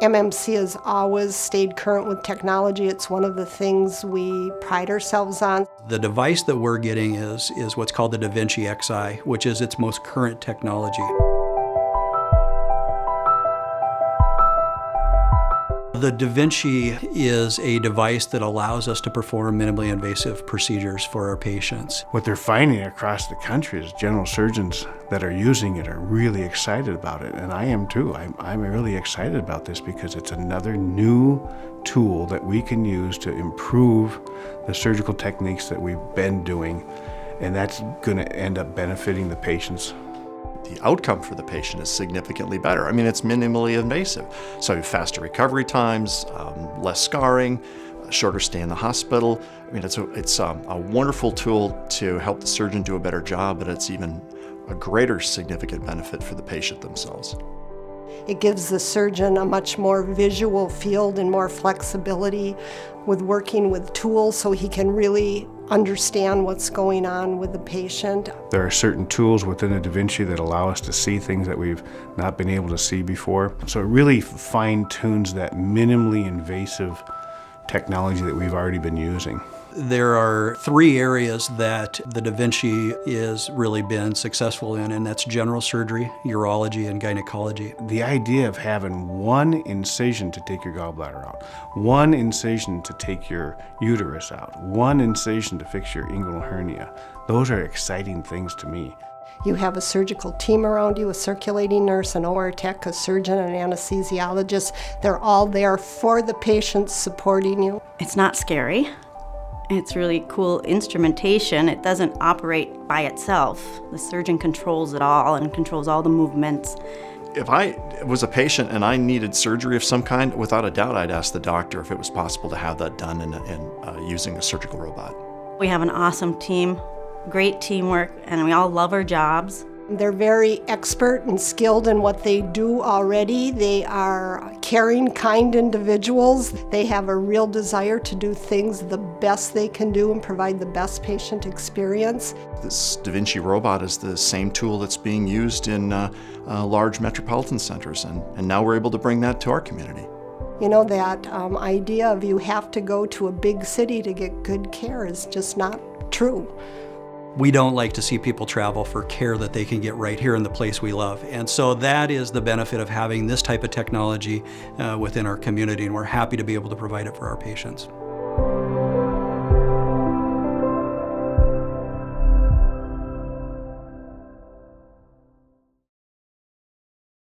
MMC has always stayed current with technology. It's one of the things we pride ourselves on. The device that we're getting is what's called the da Vinci Xi, which is its most current technology. The da Vinci is a device that allows us to perform minimally invasive procedures for our patients. What they're finding across the country is general surgeons that are using it are really excited about it, and I am too. I'm really excited about this because it's another new tool that we can use to improve the surgical techniques that we've been doing, and that's going to end up benefiting the patients. The outcome for the patient is significantly better. I mean, it's minimally invasive. So faster recovery times, less scarring, shorter stay in the hospital. I mean, it's a wonderful tool to help the surgeon do a better job, but it's even a greater significant benefit for the patient themselves. It gives the surgeon a much more visual field and more flexibility with working with tools so he can really understand what's going on with the patient. There are certain tools within the da Vinci that allow us to see things that we've not been able to see before. So it really fine-tunes that minimally invasive technology that we've already been using. There are three areas that the da Vinci has really been successful in, and that's general surgery, urology, and gynecology. The idea of having one incision to take your gallbladder out, one incision to take your uterus out, one incision to fix your inguinal hernia, those are exciting things to me. You have a surgical team around you, a circulating nurse, an OR tech, a surgeon, an anesthesiologist. They're all there for the patient, supporting you. It's not scary. It's really cool instrumentation. It doesn't operate by itself. The surgeon controls it all and controls all the movements. If I was a patient and I needed surgery of some kind, without a doubt I'd ask the doctor if it was possible to have that done in using a surgical robot. We have an awesome team, great teamwork, and we all love our jobs. They're very expert and skilled in what they do already. They are caring, kind individuals. They have a real desire to do things the best they can do and provide the best patient experience. This da Vinci robot is the same tool that's being used in large metropolitan centers, and now we're able to bring that to our community. You know, that idea of you have to go to a big city to get good care is just not true. We don't like to see people travel for care that they can get right here in the place we love. And so that is the benefit of having this type of technology within our community, and we're happy to be able to provide it for our patients.